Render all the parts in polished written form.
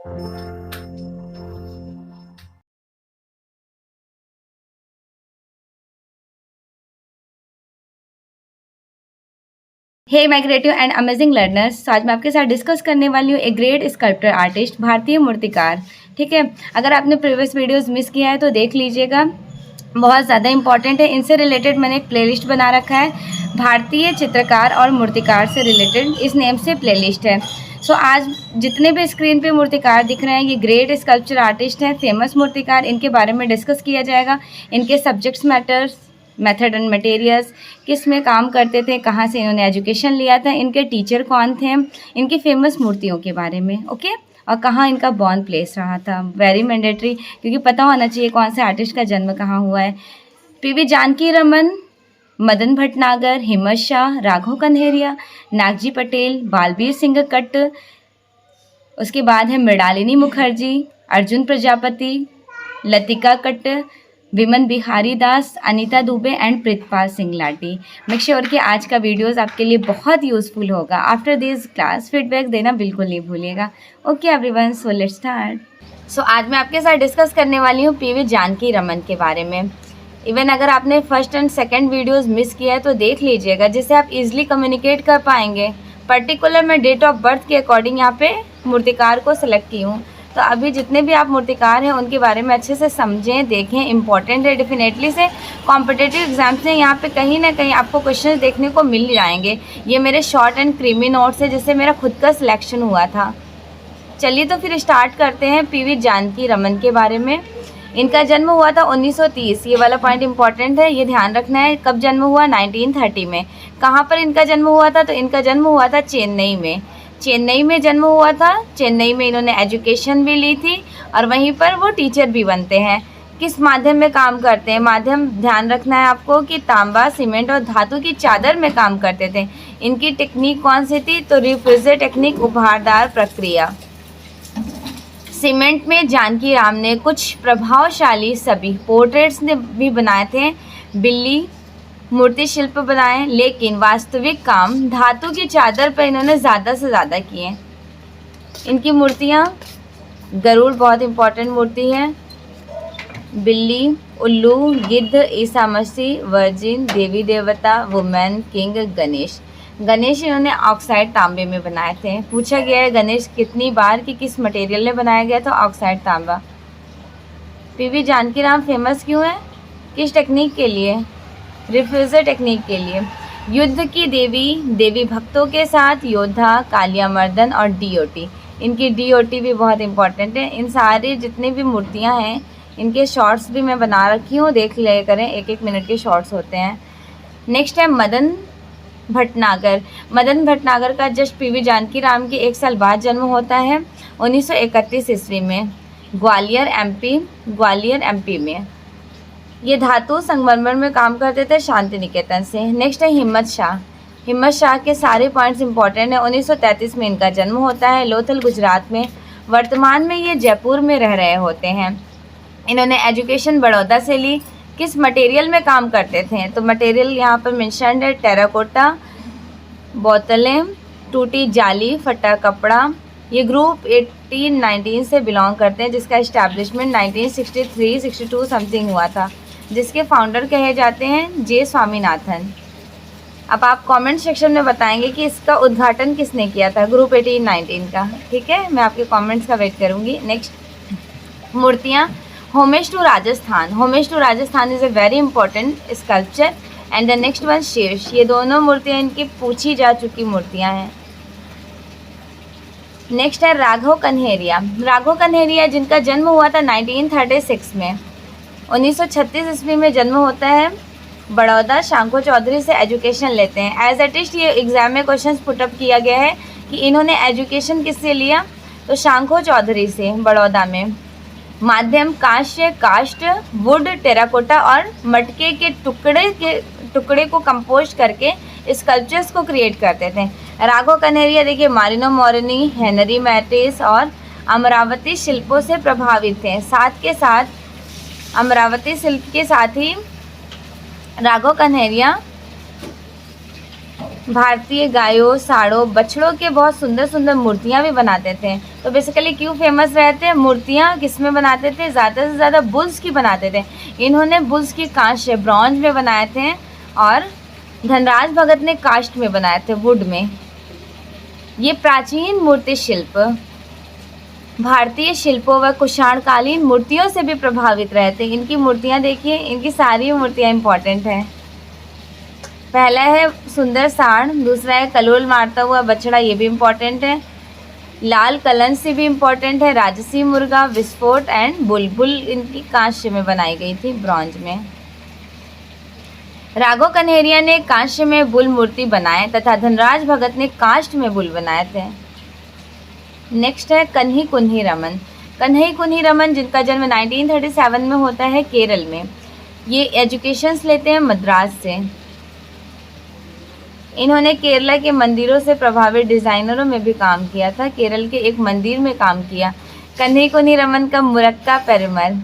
Hey my creative and amazing learners, तो आज मैं आपके साथ डिस्कस करने वाली हूँ एक ग्रेट स्कल्पटर आर्टिस्ट, भारतीय मूर्तिकार। ठीक है, अगर आपने प्रीवियस वीडियोस मिस किया है तो देख लीजिएगा, बहुत ज़्यादा इंपॉर्टेंट है। इनसे रिलेटेड मैंने एक प्लेलिस्ट बना रखा है, भारतीय चित्रकार और मूर्तिकार से रिलेटेड, इस नेम से प्लेलिस्ट है। सो आज जितने भी स्क्रीन पे मूर्तिकार दिख रहे हैं, ये ग्रेट स्कल्पचर आर्टिस्ट हैं, फेमस मूर्तिकार। इनके बारे में डिस्कस किया जाएगा, इनके subjects matters, method and materials, किस में काम करते थे, कहाँ से इन्होंने एजुकेशन लिया था, इनके टीचर कौन थे, इनकी फेमस मूर्तियों के बारे में, ओके, और कहाँ इनका बॉर्न प्लेस रहा था। वेरी मैंडेटरी, क्योंकि पता होना चाहिए कौन से आर्टिस्ट का जन्म कहाँ हुआ है। पीवी जानकी रमन, मदन भटनागर, हिम्मत शाह, राघव कन्हेरिया, नागजी पटेल, बालबीर सिंह कट्ट, उसके बाद है Mrinalini Mukherjee, Arjun Prajapati, Latika Katt, Viman Bihari Das, Anita Dubey and Preetpal Singh Lati. Make sure कि आज का वीडियोस आपके लिए बहुत यूज़फुल होगा। आफ्टर दिस क्लास फीडबैक देना बिल्कुल नहीं भूलिएगा। Okay everyone, so let's start. So आज मैं आपके साथ डिस्कस करने वाली हूँ पीवी जानकी रमन के बारे में। इवन अगर आपने first and second videos miss किया है तो देख लीजिएगा, जिससे आप ईजिली कम्युनिकेट कर पाएंगे। पर्टिकुलर मैं डेट ऑफ बर्थ के अकॉर्डिंग यहाँ पे मूर्तिकार को सिलेक्ट की हूँ। तो अभी जितने भी आप मूर्तिकार हैं उनके बारे में अच्छे से समझें, देखें, इंपॉर्टेंट है डेफिनेटली से। कॉम्पिटिटिव एग्जाम्स में यहाँ पे कहीं ना कहीं आपको क्वेश्चन देखने को मिल जाएंगे। ये मेरे शॉर्ट एंड क्रीमी नोट्स है, जिससे मेरा खुद का सिलेक्शन हुआ था। चलिए तो फिर स्टार्ट करते हैं पीवी जानकी रमन के बारे में। इनका जन्म हुआ था 1930, ये वाला पॉइंट इंपॉर्टेंट है, ये ध्यान रखना है। कब जन्म हुआ? 1930 में। कहाँ पर इनका जन्म हुआ था? तो इनका जन्म हुआ था चेन्नई में। चेन्नई में जन्म हुआ था। चेन्नई में इन्होंने एजुकेशन भी ली थी और वहीं पर वो टीचर भी बनते हैं। किस माध्यम में काम करते हैं? माध्यम ध्यान रखना है आपको कि तांबा, सीमेंट और धातु की चादर में काम करते थे। इनकी टेक्निक कौन सी थी? तो रिफ्यूजर टेक्निक, उपहारदार प्रक्रिया। सीमेंट में जानकी राम ने कुछ प्रभावशाली सभी पोर्ट्रेट्स ने भी बनाए थे, बिल्ली, मूर्ति शिल्प बनाए, लेकिन वास्तविक काम धातु की चादर पर इन्होंने ज़्यादा से ज़्यादा किए। इनकी मूर्तियाँ, गरुड़ बहुत इंपॉर्टेंट मूर्ति है, बिल्ली, उल्लू, गिद्ध, ईसा मसीह, वर्जिन, देवी देवता, वुमेन, किंग, गणेश। गणेश इन्होंने ऑक्साइड तांबे में बनाए थे। पूछा गया है गणेश कितनी बार कि किस मटेरियल में बनाया गया, तो ऑक्साइड तांबा। पीवी जानकी राम फेमस क्यों है? किस टेक्निक के लिए? रिफ्यूजर टेक्निक के लिए। युद्ध की देवी, देवी भक्तों के साथ, योद्धा, कालियामर्दन और डीओटी। इनकी डीओटी भी बहुत इंपॉर्टेंट है। इन सारे जितनी भी मूर्तियां हैं, इनके शॉर्ट्स भी मैं बना रखी हूँ, देख लिया करें, 1-1 मिनट के शॉर्ट्स होते हैं। नेक्स्ट है मदन भटनागर। मदन भटनागर का जस्ट पीवी जानकी राम के 1 साल बाद जन्म होता है, 1931 ईस्वी में, ग्वालियर एमपी में। ये धातु संगमरमर में काम करते थे, शांति निकेतन से। नेक्स्ट है हिम्मत शाह। हिम्मत शाह के सारे पॉइंट्स इंपॉर्टेंट हैं। 1933 में इनका जन्म होता है, लोथल गुजरात में। वर्तमान में ये जयपुर में रह रहे होते हैं। इन्होंने एजुकेशन बड़ौदा से ली। किस मटेरियल में काम करते थे? तो मटेरियल यहाँ पर मेंशन्ड है, टेराकोटा, बोतलें, टूटी जाली, फटा कपड़ा। ये ग्रुप 1819 से बिलोंग करते हैं, जिसका इस्टेब्लिशमेंट 1963-62 समथिंग हुआ था, जिसके फाउंडर कहे जाते हैं जे स्वामीनाथन। अब आप कमेंट सेक्शन में बताएंगे कि इसका उद्घाटन किसने किया था, ग्रुप 1819 का। ठीक है, मैं आपके कमेंट्स का वेट करूँगी। नेक्स्ट मूर्तियाँ, homage to Rajasthan. Homage to Rajasthan is a very important sculpture. And the next one शीर्ष। ये दोनों मूर्तियाँ इनकी पूछी जा चुकी मूर्तियाँ हैं। नेक्स्ट है राघव कन्हेरिया। राघव कन्हेरिया जिनका जन्म हुआ था 1936 में, 1936 ईस्वी में जन्म होता है, बड़ौदा, शांको चौधरी से एजुकेशन लेते हैं। एज एटिस्ट ये एग्जाम में क्वेश्चन पुटअप किया गया है कि इन्होंने एजुकेशन किससे लिया, तो शांको चौधरी से, बड़ौदा में। माध्यम कांस्य, कास्ट, वुड, टेराकोटा और मटके के टुकड़े को कंपोस्ट करके स्कल्पचर्स को क्रिएट करते थे। राघव कन्हेरिया देखिए मारिनो मोरिनी, हेनरी मैटिस और अमरावती शिल्पों से प्रभावित थे। साथ के साथ अमरावती शिल्प के साथ ही राघव कन्हेरिया भारतीय गायों, साड़ों, बछड़ों के बहुत सुंदर सुंदर मूर्तियाँ भी बनाते थे। तो बेसिकली क्यों फेमस रहते हैं? मूर्तियाँ किस में बनाते थे? ज़्यादा से ज़्यादा बुल्स की बनाते थे। इन्होंने बुल्स की कांस्य ब्रॉन्ज में बनाए थे और धनराज भगत ने काष्ठ में बनाए थे, वुड में। ये प्राचीन मूर्ति शिल्प भारतीय शिल्पों व कुषाणकालीन मूर्तियों से भी प्रभावित रहे थे। इनकी मूर्तियाँ देखिए, इनकी सारी मूर्तियाँ इंपॉर्टेंट हैं। पहला है सुंदर सांड, दूसरा है कलोल मारता हुआ बछड़ा, ये भी इम्पॉर्टेंट है। लाल कलंसी भी इम्पॉर्टेंट है। राजसी मुर्गा, विस्फोट एंड बुलबुल इनकी कांस्य में बनाई गई थी, ब्रॉन्ज में। राघव कन्हेरिया ने कांस्य में बुल मूर्ति बनाए तथा धनराज भगत ने काष्ठ में बुल बनाए थे। नेक्स्ट है कन्ही कुन्ही रमन। कन्हई कुन्ही रमन जिनका जन्म 1937 में होता है केरल में। ये एजुकेशंस लेते हैं मद्रास से। इन्होंने केरला के मंदिरों से प्रभावित डिज़ाइनरों में भी काम किया था। केरल के एक मंदिर में काम किया। कन्हई कुन्ही रमन का मुरक्का पेरुमल,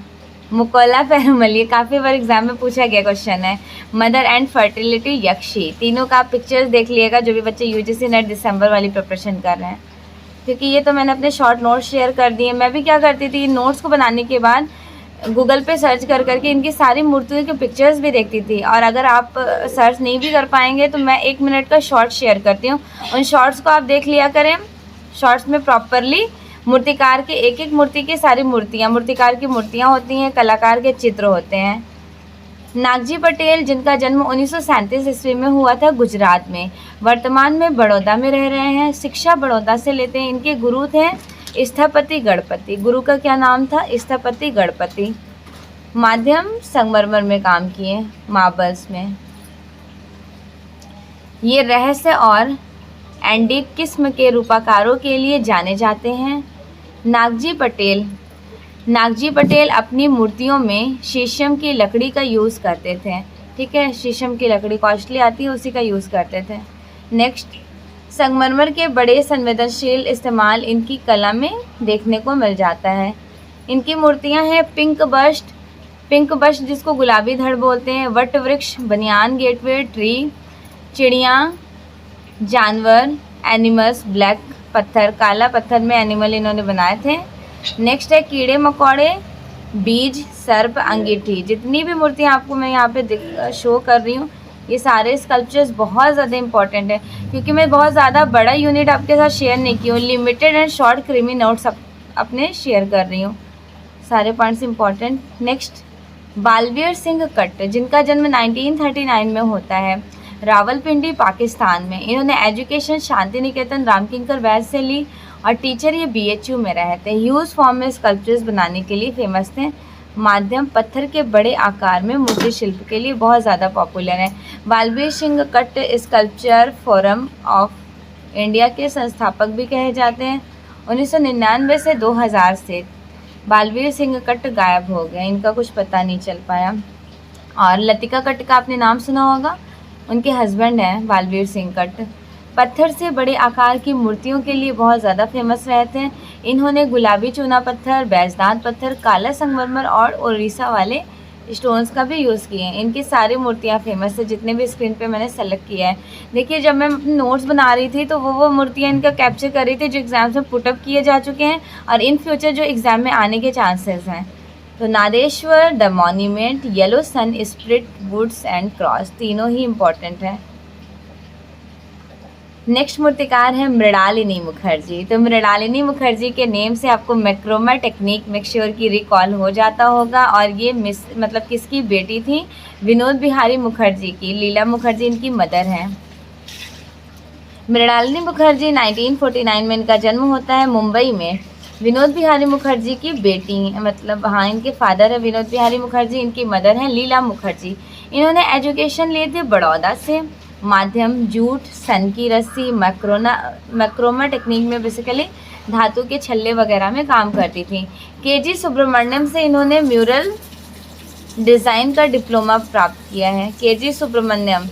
मुकोला पेरुमल, ये काफ़ी बार एग्जाम में पूछा गया क्वेश्चन है। मदर एंड फर्टिलिटी यक्षी, तीनों का आप पिक्चर्स देख लिएगा जो भी बच्चे यूजीसी नेट दिसंबर वाली प्रिपरेशन कर रहे हैं, क्योंकि ये तो मैंने अपने शॉर्ट नोट्स शेयर कर दिए। मैं भी क्या करती थी, नोट्स को बनाने के बाद गूगल पे सर्च कर करके इनकी सारी मूर्तियों के पिक्चर्स भी देखती थी। और अगर आप सर्च नहीं भी कर पाएंगे तो मैं 1 मिनट का शॉर्ट शेयर करती हूँ, उन शॉर्ट्स को आप देख लिया करें। शॉर्ट्स में प्रॉपरली मूर्तिकार के एक एक मूर्ति की सारी मूर्तिकार की मूर्तियाँ होती हैं, कलाकार के चित्र होते हैं। नागजी पटेल जिनका जन्म 1937 ईस्वी में हुआ था गुजरात में, वर्तमान में बड़ौदा में रह रहे हैं। शिक्षा बड़ौदा से लेते हैं। इनके गुरु थे स्थपति गणपति। गुरु का क्या नाम था? स्थपति गणपति। माध्यम संगमरमर में काम किए, मार्बल्स में। ये रहस्य और एंटीक किस्म के रूपाकारों के लिए जाने जाते हैं। नागजी पटेल अपनी मूर्तियों में शीशम की लकड़ी का यूज़ करते थे। ठीक है, शीशम की लकड़ी कॉस्टली आती है, उसी का यूज़ करते थे। नेक्स्ट, संगमरमर के बड़े संवेदनशील इस्तेमाल इनकी कला में देखने को मिल जाता है। इनकी मूर्तियां हैं पिंक बस्ट जिसको गुलाबी धड़ बोलते हैं, वट वृक्ष, बनियान गेटवे, ट्री, चिड़िया, जानवर, एनिमल्स, ब्लैक पत्थर, काला पत्थर में एनिमल इन्होंने बनाए थे। नेक्स्ट है कीड़े मकोड़े, बीज, सर्प, अंगीठी। जितनी भी मूर्तियाँ आपको मैं यहाँ पे शो कर रही हूँ, ये सारे स्कल्पचर्स बहुत ज़्यादा इंपॉर्टेंट है, क्योंकि मैं बहुत ज़्यादा बड़ा यूनिट आपके साथ शेयर नहीं की हूँ, limited and short creamy notes अपने शेयर कर रही हूँ। सारे points important. Next, Baalveer Singh कट्ट जिनका जन्म 1939 में होता है, रावलपिंडी पाकिस्तान में। इन्होंने एजुकेशन शांति निकेतन रामकिंकर वैद से ली और टीचर ये BHU में रहे थे। ह्यूज फॉर्म में स्कल्पचर्स बनाने के लिए फेमस थे। माध्यम पत्थर के बड़े आकार में मूर्ति शिल्प के लिए बहुत ज़्यादा पॉपुलर है। बालवीर सिंह कट्ट स्कल्पचर फोरम ऑफ इंडिया के संस्थापक भी कहे जाते हैं। 1999 से 2000 से बालवीर सिंह कट्ट गायब हो गए, इनका कुछ पता नहीं चल पाया। और लतिका कट्ट का आपने नाम सुना होगा, उनके हस्बैंड हैं बालवीर सिंह कट्ट। पत्थर से बड़े आकार की मूर्तियों के लिए बहुत ज़्यादा फेमस रहते हैं। इन्होंने गुलाबी चूना पत्थर, बैजनाथ पत्थर, काला संगमरमर और उड़ीसा वाले स्टोन्स का भी यूज़ किए हैं। इनकी सारी मूर्तियाँ फेमस है, जितने भी स्क्रीन पे मैंने सेलेक्ट किया है। देखिए, जब मैं नोट्स बना रही थी तो वो मूर्तियाँ इनका कैप्चर कर रही थी जो एग्ज़ाम्स में पुटअप किए जा चुके हैं और इन फ्यूचर जो एग्ज़ाम में आने के चांसेस हैं। तो नादेश्वर, the monument, yellow sun, spirit, woods and cross, तीनों ही इम्पॉर्टेंट है। नेक्स्ट मूर्तिकार है मृणालिनी मुखर्जी। तो मृणालिनी मुखर्जी के नेम से आपको मैक्रोमा टेक्निक मेक्श्योर की रिकॉल हो जाता होगा। और ये मतलब किसकी बेटी थी? विनोद बिहारी मुखर्जी की। लीला मुखर्जी इनकी मदर हैं। मृणालिनी मुखर्जी 1949 में इनका जन्म होता है मुंबई में। विनोद बिहारी मुखर्जी की बेटी, मतलब हाँ, इनके फादर है विनोद बिहारी मुखर्जी, इनकी मदर हैं लीला मुखर्जी। इन्होंने एजुकेशन लिए थे बड़ौदा से। माध्यम जूट, सन की रस्सी, मैक्रोमा टेक्निक में बेसिकली धातु के छल्ले वगैरह में काम करती थी। KG सुब्रमण्यम से इन्होंने म्यूरल डिज़ाइन का डिप्लोमा प्राप्त किया है। KG सुब्रमण्यम,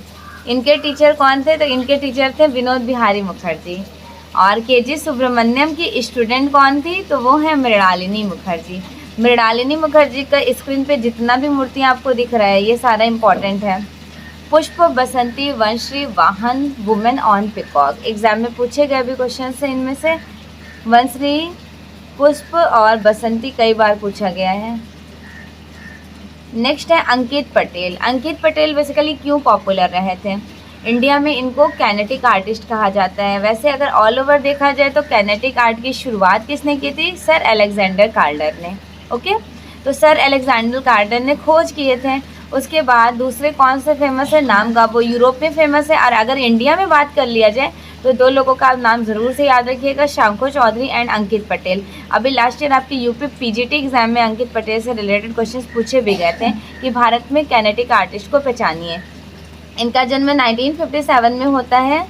इनके टीचर कौन थे? तो इनके टीचर थे विनोद बिहारी मुखर्जी। और KG सुब्रमण्यम की स्टूडेंट कौन थी? तो वो है मृणालिनी मुखर्जी। मृणालिनी मुखर्जी का स्क्रीन पे जितना भी मूर्तियाँ आपको दिख रहा है ये सारा इम्पॉर्टेंट है। पुष्प, बसंती, वंश्री, वाहन, वुमेन ऑन पिकॉक। एग्जाम में पूछे गए भी क्वेश्चन से इनमें से वंश्री, पुष्प और बसंती कई बार पूछा गया है। नेक्स्ट है अंकित पटेल। अंकित पटेल बेसिकली क्यों पॉपुलर रहे थे? इंडिया में इनको कैनेटिक आर्टिस्ट कहा जाता है। वैसे अगर ऑल ओवर देखा जाए तो कैनेटिक आर्ट की शुरुआत किसने की थी? सर अलेक्जेंडर कार्डर ने। ओके, तो सर अलेक्जेंडर कार्डर ने खोज किए थे। उसके बाद दूसरे कौन से फेमस है? नाम गाबो यूरोप में फेमस है। और अगर इंडिया में बात कर लिया जाए तो दो लोगों का आप नाम ज़रूर से याद रखिएगा, शंखो चौधरी एंड अंकित पटेल। अभी लास्ट ईयर आपकी यूपी पीजीटी एग्जाम में अंकित पटेल से रिलेटेड क्वेश्चंस पूछे भी गए थे कि भारत में कैनेटिक आर्टिस्ट को पहचानिए। इनका जन्म 1957 में होता है।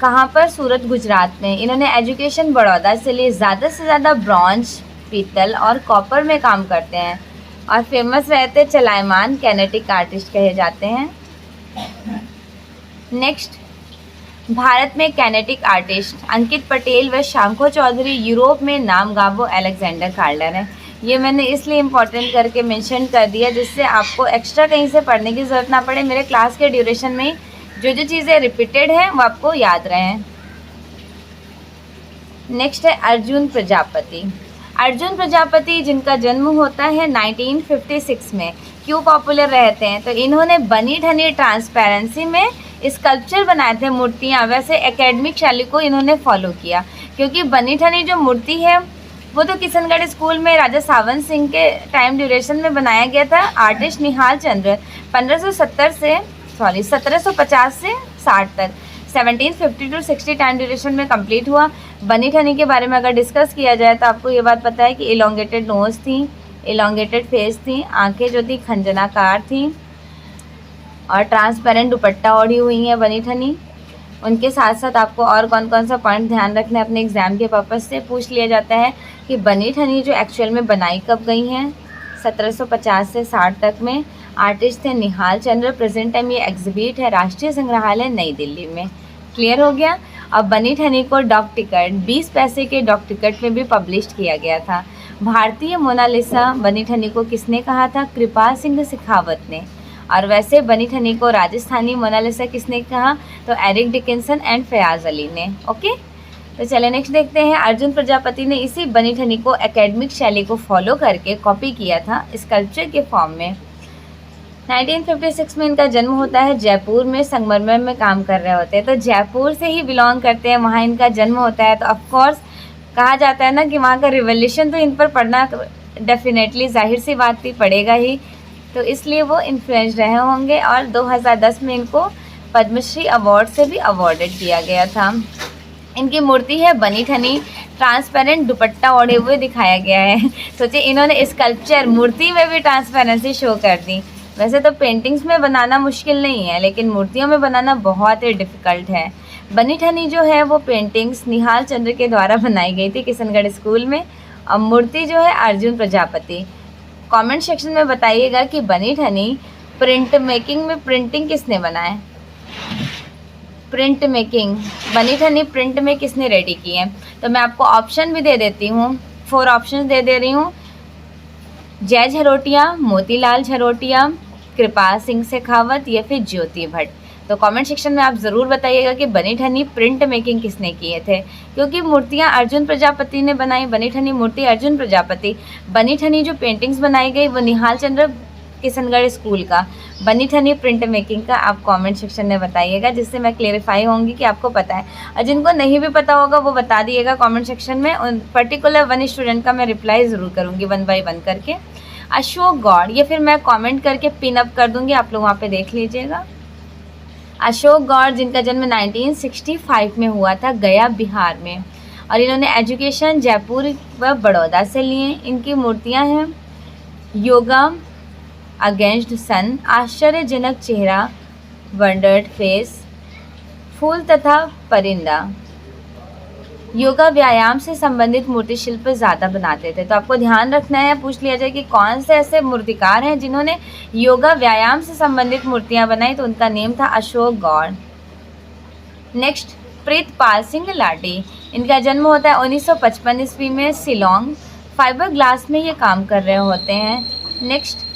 कहाँ पर? सूरत, गुजरात में। इन्होंने एजुकेशन बड़ौदा से लिए। ज़्यादा से ज़्यादा ब्रॉन्ज, पीतल और कॉपर में काम करते हैं और फेमस रहते चलायमान कैनेटिक आर्टिस्ट कहे जाते हैं। नेक्स्ट, भारत में कैनेटिक आर्टिस्ट अंकित पटेल व शंखो चौधरी, यूरोप में नाम गाबो अलेक्जेंडर कार्डर है। ये मैंने इसलिए इम्पोर्टेंट करके मेंशन कर दिया जिससे आपको एक्स्ट्रा कहीं से पढ़ने की ज़रूरत ना पड़े। मेरे क्लास के ड्यूरेशन में जो जो चीज़ें रिपीटेड हैं वो आपको याद रहें। नेक्स्ट है अर्जुन प्रजापति। अर्जुन प्रजापति जिनका जन्म होता है 1956 में, क्यों पॉपुलर रहते हैं? तो इन्होंने बनी ठनी ट्रांसपेरेंसी में स्कल्पचर बनाए थे, मूर्तियाँ। वैसे एकेडमिक शैली को इन्होंने फॉलो किया क्योंकि बनी ठनी जो मूर्ति है वो तो किशनगढ़ स्कूल में राजा सावंत सिंह के टाइम ड्यूरेशन में बनाया गया था। आर्टिस्ट निहाल चंद्र 1750 से 60 तक 1750 to 60 टाइम ड्यूरेशन में कंप्लीट हुआ। बनी ठनी के बारे में अगर डिस्कस किया जाए तो आपको ये बात पता है कि इलोंगेटेड नोज थी, इलोंगेटेड फेस थी, आंखें जो थी खंजनाकार थी और ट्रांसपेरेंट दुपट्टा ओढ़ी हुई है बनी ठनी। उनके साथ साथ आपको और कौन कौन सा पॉइंट ध्यान रखना है अपने एग्जाम के पर्पज़ से पूछ लिया जाता है कि बनी ठनी जो एक्चुअल में बनाई कब गई हैं? 1750 से 60 तक में। आर्टिस्ट थे निहाल चंद्र। प्रेजेंट टाइम ये एग्जिबिट है राष्ट्रीय संग्रहालय नई दिल्ली में। क्लियर हो गया? अब बनी ठनी को डॉक टिकट 20 पैसे के डॉक टिकट में भी पब्लिश किया गया था। भारतीय मोनालिसा बनी ठनी को किसने कहा था? कृपाल सिंह शेखावत ने। और वैसे बनी ठनी को राजस्थानी मोनालिसा किसने कहा? तो Eric Dickinson and Fayaz Ali ने। ओके, तो चलिए नेक्स्ट देखते हैं। अर्जुन प्रजापति ने इसी बनी ठनी को एकेडमिक शैली को फॉलो करके कॉपी किया था स्कल्पचर के फॉर्म में। 1956 में इनका जन्म होता है। जयपुर में संगमरमर में काम कर रहे होते हैं, तो जयपुर से ही बिलोंग करते हैं, वहाँ इनका जन्म होता है। तो ऑफकोर्स कहा जाता है ना कि वहाँ का रिवोल्यूशन तो इन पर पड़ना डेफिनेटली जाहिर सी बात थी, पड़ेगा ही, तो इसलिए वो इन्फ्लुएंस रहे होंगे। और 2010 में इनको पद्मश्री अवार्ड से भी अवॉर्डेड किया गया था। इनकी मूर्ति है बनी ठनी, ट्रांसपेरेंट दुपट्टा ओढ़े हुए दिखाया गया है। सोचिए इन्होंने स्कल्पचर मूर्ति में भी ट्रांसपेरेंसी शो कर दी। वैसे तो पेंटिंग्स में बनाना मुश्किल नहीं है, लेकिन मूर्तियों में बनाना बहुत ही डिफ़िकल्ट है। बनी ठनी जो है वो पेंटिंग्स निहाल चंद्र के द्वारा बनाई गई थी किशनगढ़ स्कूल में। और मूर्ति जो है अर्जुन प्रजापति। कमेंट सेक्शन में बताइएगा कि बनी ठनी प्रिंट मेकिंग में प्रिंटिंग किसने बनाए? प्रिंट मेकिंग बनी ठनी प्रिंट में किसने रेडी की है? तो मैं आपको ऑप्शन भी दे देती हूँ, 4 ऑप्शन दे रही हूँ। जय झरोटिया, मोतीलाल झरोटिया, कृपाल सिंह शेखावत या फिर ज्योति भट्ट। तो कमेंट सेक्शन में आप ज़रूर बताइएगा कि बनी ठनी प्रिंट मेकिंग किसने किए थे, क्योंकि मूर्तियाँ अर्जुन प्रजापति ने बनाई। बनी ठनी मूर्ति अर्जुन प्रजापति। बनी ठनी जो पेंटिंग्स बनाई गई वो निहाल चंद्र किशनगढ़ स्कूल का। बनी ठनी प्रिंट मेकिंग का आप कमेंट सेक्शन में बताइएगा, जिससे मैं क्लेरिफाई होंगी कि आपको पता है। और जिनको नहीं भी पता होगा वो बता दिएगा कमेंट सेक्शन में। उन पर्टिकुलर 1 स्टूडेंट का मैं रिप्लाई ज़रूर करूँगी 1 by 1 करके। अशोक गौड़, ये फिर मैं कमेंट करके पिन अप कर दूँगी, आप लोग वहाँ पे देख लीजिएगा। अशोक गौड़ जिनका जन्म 1965 में हुआ था गया बिहार में, और इन्होंने एजुकेशन जयपुर व बड़ौदा से लिए। इनकी मूर्तियाँ हैं योगा अगेंस्ट सन, आश्चर्यजनक चेहरा, वंडर्ड फेस, फूल तथा परिंदा। योगा व्यायाम से संबंधित मूर्ति शिल्प ज़्यादा बनाते थे। तो आपको ध्यान रखना है, पूछ लिया जाए कि कौन से ऐसे मूर्तिकार हैं जिन्होंने योगा व्यायाम से संबंधित मूर्तियां बनाई, तो उनका नेम था अशोक गौड़। नेक्स्ट, प्रीतपाल सिंह लाडी। इनका जन्म होता है 1955 ईस्वी में शिलोंग। फाइबर ग्लास में ये काम कर रहे होते हैं। नेक्स्ट,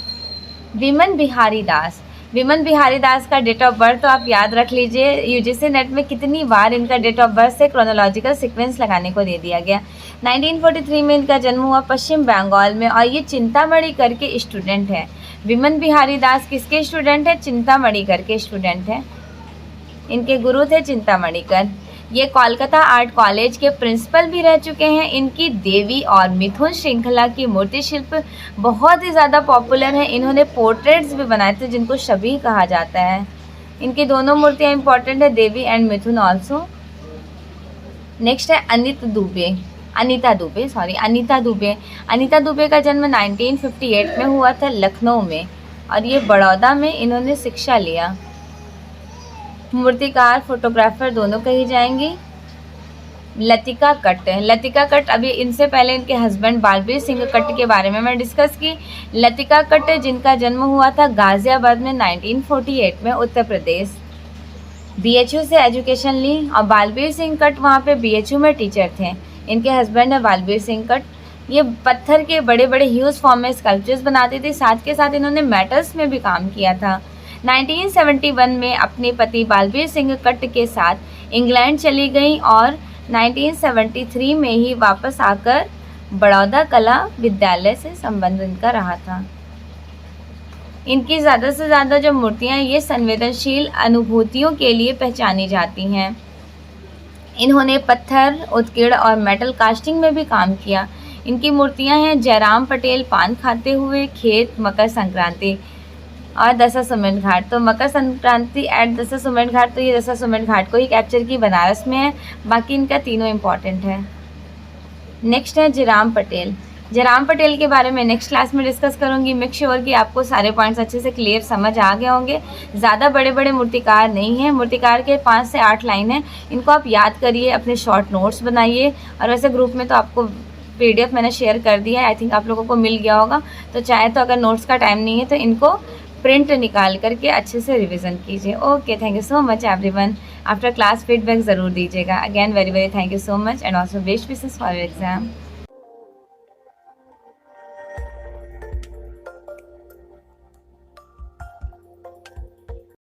विमन बिहारी दास। विमन बिहारी दास का डेट ऑफ बर्थ तो आप याद रख लीजिए, यूजीसी नेट में कितनी बार इनका डेट ऑफ बर्थ से क्रोनोलॉजिकल सीक्वेंस लगाने को दे दिया गया। 1943 में इनका जन्म हुआ पश्चिम बंगाल में और ये चिंतामणि करके स्टूडेंट है। विमन बिहारी दास किसके स्टूडेंट है? चिंतामणि करके स्टूडेंट है। इनके गुरु थे चिंतामणिकर। ये कोलकाता आर्ट कॉलेज के प्रिंसिपल भी रह चुके हैं। इनकी देवी और मिथुन श्रृंखला की मूर्ति शिल्प बहुत ही ज़्यादा पॉपुलर है। इन्होंने पोर्ट्रेट्स भी बनाए थे जिनको शबी कहा जाता है। इनकी दोनों मूर्तियाँ इंपॉर्टेंट है, देवी एंड मिथुन ऑल्सो। नेक्स्ट है अनिता दुबे। अनिता दुबे का जन्म 1958 में हुआ था लखनऊ में और ये बड़ौदा में इन्होंने शिक्षा लिया। मूर्तिकार फोटोग्राफर दोनों कही जाएंगी। लतिका कट्ट अभी इनसे पहले इनके हस्बैंड बालबीर सिंह कट्ट के बारे में मैं डिस्कस की। लतिका कट्ट जिनका जन्म हुआ था गाजियाबाद में 1948 में उत्तर प्रदेश। बीएचयू से एजुकेशन ली और बालबीर सिंह कट्ट वहाँ पे बीएचयू में टीचर थे। इनके हस्बैंड है बालबीर सिंह कट्ट। ये पत्थर के बड़े बड़े ह्यूज फॉर्म में स्कल्पचर्स बनाते थे, साथ के साथ इन्होंने मेटल्स में भी काम किया था। 1971 में अपने पति बालबीर सिंह कट्ट के साथ इंग्लैंड चली गई और 1973 में ही वापस आकर बड़ौदा कला विद्यालय से संबंध इनका रहा था। इनकी ज़्यादा से ज़्यादा जो मूर्तियाँ ये संवेदनशील अनुभूतियों के लिए पहचानी जाती हैं। इन्होंने पत्थर, उत्कीर्ण और मेटल कास्टिंग में भी काम किया। इनकी मूर्तियाँ हैं जयराम पटेल पान खाते हुए, खेत, मकर संक्रांति और दशाश्वमेध घाट। तो मकर संक्रांति एट दशाश्वमेध घाट, तो ये दशाश्वमेध घाट को ही कैप्चर की, बनारस में है। बाकी इनका तीनों इम्पॉर्टेंट है। नेक्स्ट है जयराम पटेल के बारे में नेक्स्ट क्लास में डिस्कस करूंगी। मेक श्योर कि आपको सारे पॉइंट्स अच्छे से क्लियर समझ आ गए होंगे। ज़्यादा बड़े बड़े मूर्तिकार नहीं हैं, मूर्तिकार के 5 से 8 लाइन हैं। इनको आप याद करिए, अपने शॉर्ट नोट्स बनाइए। और वैसे ग्रुप में तो आपको PDF मैंने शेयर कर दिया है, आई थिंक आप लोगों को मिल गया होगा। तो चाहे तो अगर नोट्स का टाइम नहीं है तो इनको प्रिंट निकाल करके अच्छे से रिवीजन कीजिए। Okay, thank you so much everyone. After class feedback ज़रूर दीजिएगा। Again very very thank you so much and also best wishes for your exam.